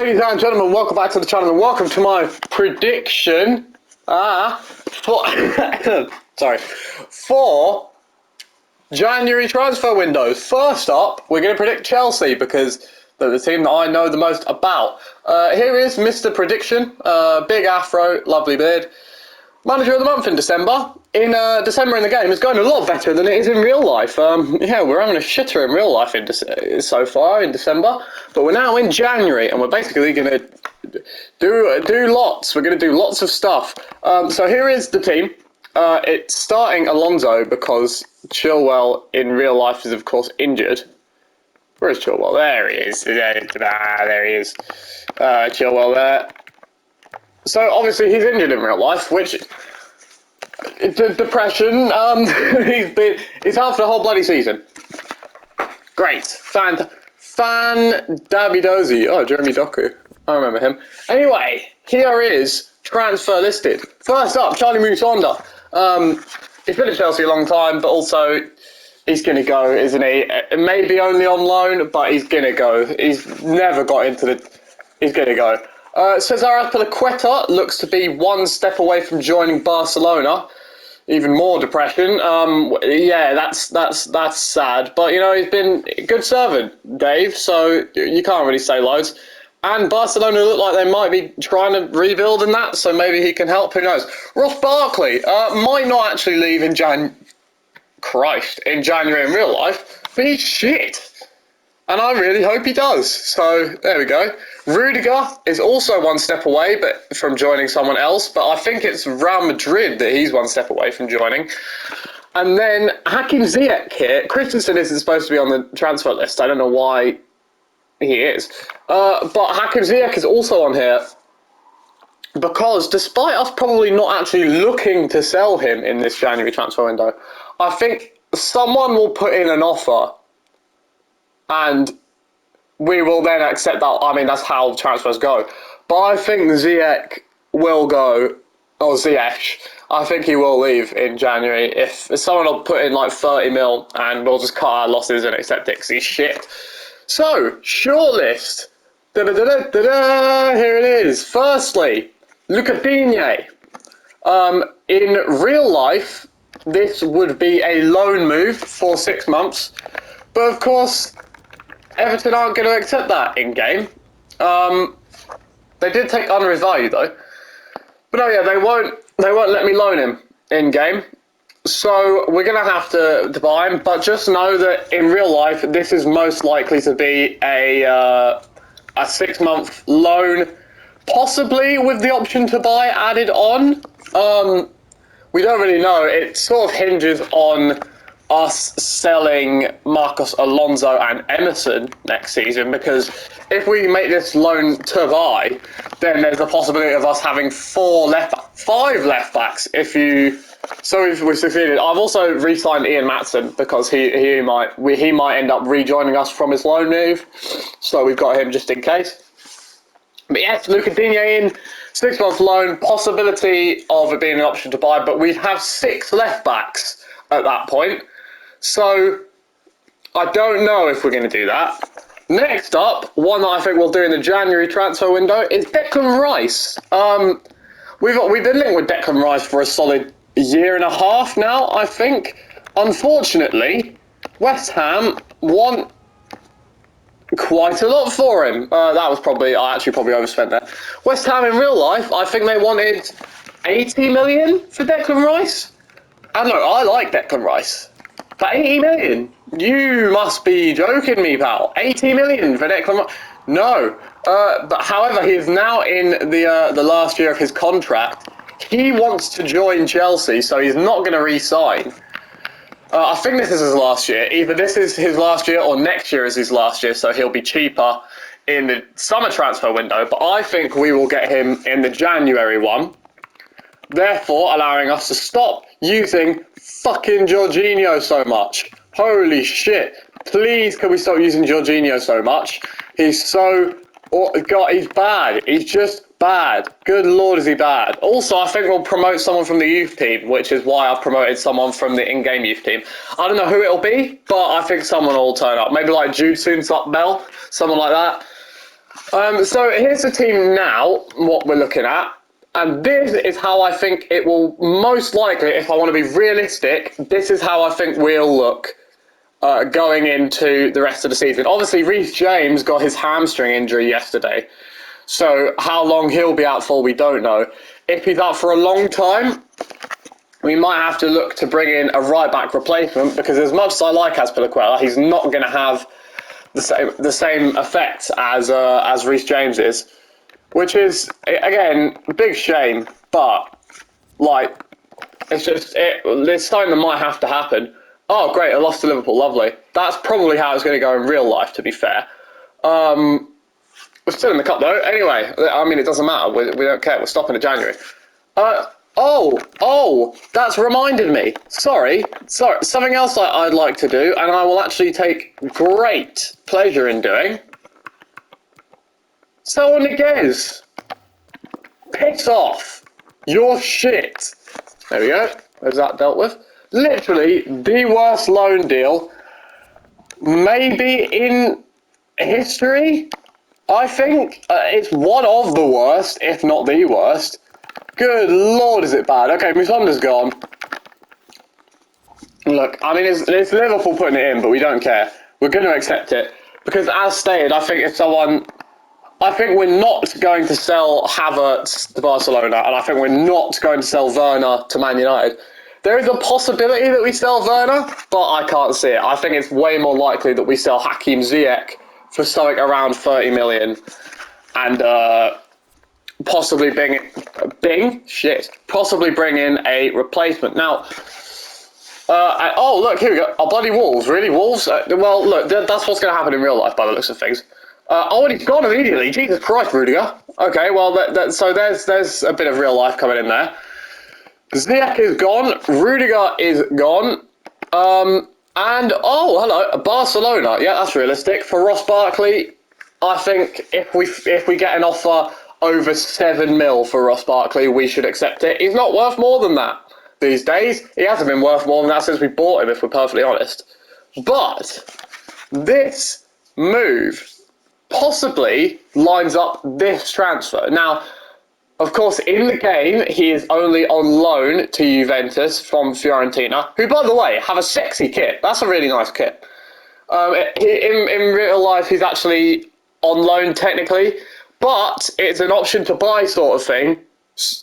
Ladies and gentlemen, welcome back to the channel and welcome to my prediction for for January transfer windows. First up, we're going to predict Chelsea because they're the team that I know the most about. Here is Mr. Prediction, big afro, lovely beard. Manager of the month in December. In December in the game is going a lot better than it is in real life. Yeah, we're having a shitter in real life so far in December, but we're now in January and we're basically going to do lots. We're going to do lots of stuff. So here is the team. It's starting Alonso because Chilwell in real life is of course injured. Where is Chilwell? There he is. There he is. Chilwell there. So obviously he's injured in real life, which depression. He's out for the whole bloody season. Great, fan Davidozi. Oh, Jeremy Doku. I remember him. Anyway, here is transfer listed. First up, Charlie Musonda. He's been at Chelsea a long time, but also he's gonna go, isn't he? Maybe only on loan, but he's gonna go. He's never got into the. He's gonna go. Cesar Azpilicueta looks to be one step away from joining Barcelona. Even more depression. Yeah, that's sad. But, you know, he's been a good servant, Dave, so you can't really say loads. And Barcelona look like they might be trying to rebuild in that, so maybe he can help, who knows. Ross Barkley might not actually leave in January in real life, but he's shit. And I really hope he does. So, there we go. Rudiger is also one step away from joining someone else, but I think it's Real Madrid that he's one step away from joining. And then Hakim Ziyech here. Christensen isn't supposed to be on the transfer list. I don't know why he is. But Hakim Ziyech is also on here because despite us probably not actually looking to sell him in this January transfer window, I think someone will put in an offer and we will then accept that. I mean, that's how transfers go. But I think Ziyech will go, or Ziyech, I think he will leave in January. If someone will put in like 30 mil and we'll just cut our losses and accept it because he's shit. So, shortlist. Here it is. Firstly, Lucas Digne. In real life, this would be a loan move for 6 months. But of course, Everton aren't going to accept that in-game. They did take unrealized value though. But oh yeah, they won't let me loan him in-game. So we're going to have to buy him. But just know that in real life, this is most likely to be a 6-month loan, possibly with the option to buy added on. We don't really know. It sort of hinges on us selling Marcos Alonso and Emerson next season, because if we make this loan to buy, then there's a possibility of us having 5 left backs if we succeeded. I've also re-signed Ian Matson because he might end up rejoining us from his loan move, so we've got him just in case. But yes, Lucas Digne in 6-month loan, possibility of it being an option to buy, but we'd have 6 left backs at that point. So, I don't know if we're going to do that. Next up, one that I think we'll do in the January transfer window is Declan Rice. We've been linked with Declan Rice for a solid year and a half now, I think. Unfortunately, West Ham want quite a lot for him. I actually probably overspent there. West Ham in real life, I think they wanted 80 million for Declan Rice. I don't know, I like Declan Rice. But 80 million? You must be joking me, pal. 80 million for Declan Rice? No. But however, he is now in the last year of his contract. He wants to join Chelsea, so he's not going to re-sign. I think this is his last year. Either this is his last year or next year is his last year, so he'll be cheaper in the summer transfer window. But I think we will get him in the January one, therefore allowing us to stop using fucking Jorginho so much. Holy shit. Please, can we stop using Jorginho so much? He's so... Oh, God, he's bad. He's just bad. Good Lord, is he bad. Also, I think we'll promote someone from the youth team, which is why I've promoted someone from the in-game youth team. I don't know who it'll be, but I think someone will turn up. Maybe like Jude Soonsup Bell, someone like that. So here's the team now, what we're looking at. And this is how I think it will most likely, if I want to be realistic, this is how I think we'll look going into the rest of the season. Obviously, Reece James got his hamstring injury yesterday. So how long he'll be out for, we don't know. If he's out for a long time, we might have to look to bring in a right-back replacement, because as much as I like Azpilicueta, he's not going to have the same effect as Reece James is, which is, again, a big shame, but, like, it's something that might have to happen. Oh, great, I lost to Liverpool, lovely. That's probably how it's going to go in real life, to be fair. We're still in the cup, though. Anyway, I mean, it doesn't matter. We don't care. We're stopping in January. Oh, that's reminded me. Sorry. Something else I'd like to do, and I will actually take great pleasure in doing. So, Niguez, piss off. You're shit. There we go. There's that dealt with. Literally the worst loan deal, maybe in history. I think it's one of the worst, if not the worst. Good lord, is it bad? Okay, Musanda's gone. Look, I mean, it's Liverpool putting it in, but we don't care. We're going to accept it. Because as stated, I think we're not going to sell Havertz to Barcelona, and I think we're not going to sell Werner to Man United. There is a possibility that we sell Werner, but I can't see it. I think it's way more likely that we sell Hakim Ziyech for something around 30 million, and possibly bring in a replacement. Now, oh, look, here we go. Oh, bloody Wolves. Really, Wolves? Well, look, that's what's going to happen in real life by the looks of things. Oh, and he's gone immediately. Jesus Christ, Rudiger. Okay, well, so there's a bit of real life coming in there. Ziyech is gone. Rudiger is gone. And, oh, hello, Barcelona. Yeah, that's realistic. For Ross Barkley, I think if we get an offer over 7 mil for Ross Barkley, we should accept it. He's not worth more than that these days. He hasn't been worth more than that since we bought him, if we're perfectly honest. But this move possibly lines up this transfer. Now, of course, in the game, he is only on loan to Juventus from Fiorentina, who, by the way, have a sexy kit. That's a really nice kit. In real life, he's actually on loan technically, but it's an option to buy sort of thing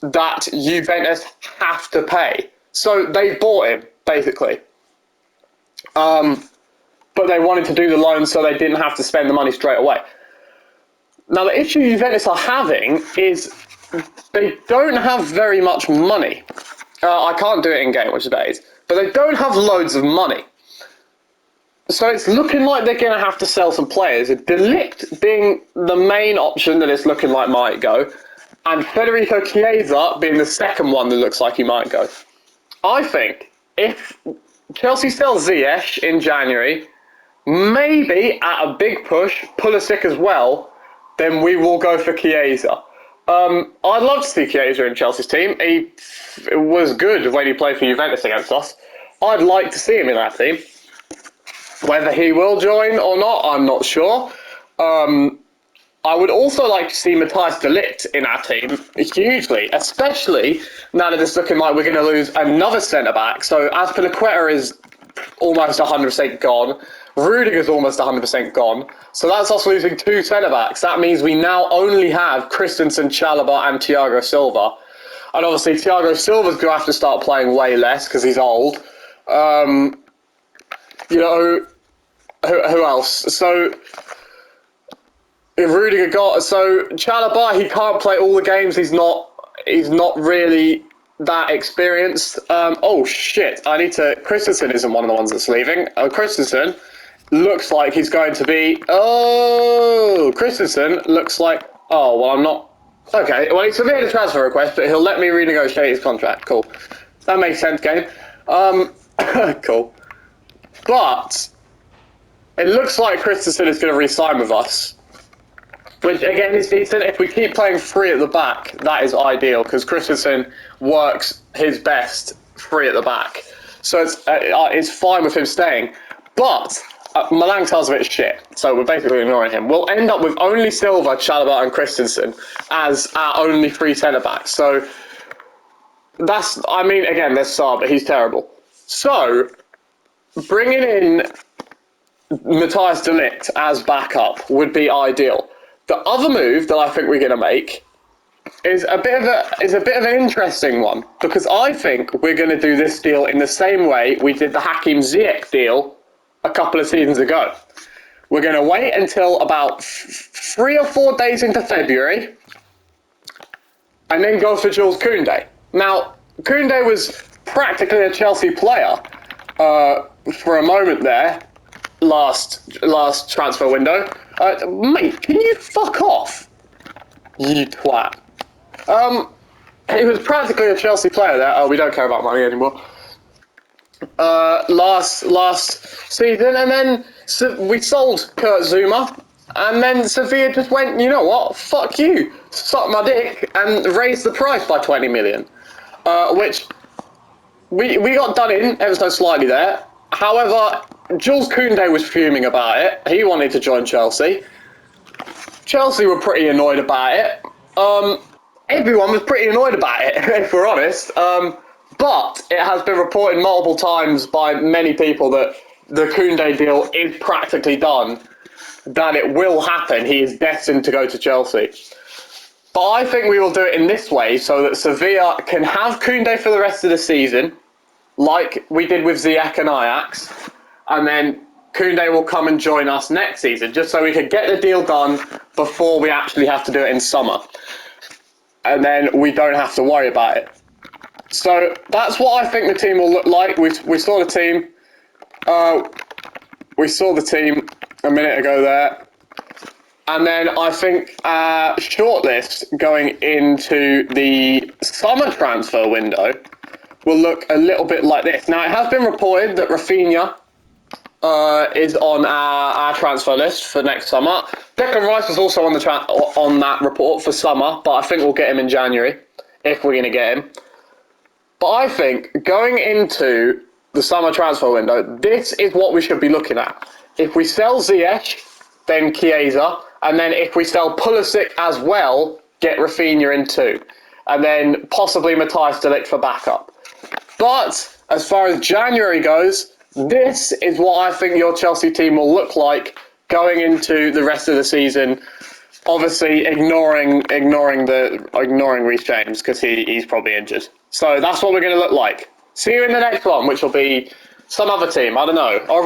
that Juventus have to pay. So they bought him, basically. But they wanted to do the loan so they didn't have to spend the money straight away. Now, the issue Juventus are having is they don't have very much money. I can't do it in-game, which is days, but they don't have loads of money. So it's looking like they're going to have to sell some players. De Ligt being the main option that it's looking like might go, and Federico Chiesa being the second one that looks like he might go. I think if Chelsea sell Ziyech in January, maybe at a big push, Pulisic as well, then we will go for Chiesa. I'd love to see Chiesa in Chelsea's team. He was good when he played for Juventus against us. I'd like to see him in that team. Whether he will join or not, I'm not sure. I would also like to see Matthijs de Ligt in our team, hugely, especially now that it's looking like we're going to lose another centre-back. So Azpilicueta is almost 100% gone. Rudiger's almost 100% gone. So that's us losing 2 centre-backs. That means we now only have Christensen, Chalobah and Thiago Silva. And obviously Thiago Silva's going to have to start playing way less because he's old. You know, who else? So if Rudiger Chalobah, he can't play all the games. He's not really that experienced. Oh shit! Christensen isn't one of the ones that's leaving. Christensen looks like he's going to be. Oh, Christensen looks like. Oh well, I'm not. Okay, well he submitted a transfer request, but he'll let me renegotiate his contract. Cool. That makes sense, game. Cool. But it looks like Christensen is going to re-sign with us. Which, again, is decent. If we keep playing free at the back, that is ideal, because Christensen works his best free at the back. So it's fine with him staying. But Malang Sarcevic is shit, so we're basically ignoring him. We'll end up with only Silva, Chalobah and Christensen as our only 3 centre-backs. So that's, I mean, again, there's Saar, but he's terrible. So bringing in Matthias de Ligt as backup would be ideal. The other move that I think we're going to make is a bit of an interesting one, because I think we're going to do this deal in the same way we did the Hakim Ziyech deal a couple of seasons ago. We're going to wait until about 3 or 4 days into February and then go for Jules Koundé. Now, Koundé was practically a Chelsea player for a moment there, last transfer window. Mate, can you fuck off, you twat? He was practically a Chelsea player there. Oh, we don't care about money anymore. Last season, and then we sold Kurt Zouma, and then Sevilla just went, you know what, fuck you, suck my dick, and raised the price by 20 million, which we got done in ever so slightly there. However, Jules Koundé was fuming about it. He wanted to join Chelsea. Chelsea were pretty annoyed about it. Everyone was pretty annoyed about it, if we're honest. But it has been reported multiple times by many people that the Koundé deal is practically done, that it will happen. He is destined to go to Chelsea. But I think we will do it in this way so that Sevilla can have Koundé for the rest of the season, like we did with Ziyech and Ajax, and then Koundé will come and join us next season, just so we can get the deal done before we actually have to do it in summer. And then we don't have to worry about it. So that's what I think the team will look like. We saw the team. We saw the team a minute ago there. And then I think shortlist going into the summer transfer window will look a little bit like this. Now, it has been reported that Rafinha is on our transfer list for next summer. Declan Rice was also on that report for summer, but I think we'll get him in January, if we're going to get him. But I think going into the summer transfer window, this is what we should be looking at. If we sell Ziyech, then Chiesa, and then if we sell Pulisic as well, get Rafinha in too. And then possibly Matthias de Ligt for backup. But as far as January goes, this is what I think your Chelsea team will look like going into the rest of the season. Obviously, ignoring Reece James, because he's probably injured. So that's what we're going to look like. See you in the next one, which will be some other team. I don't know. Au revoir.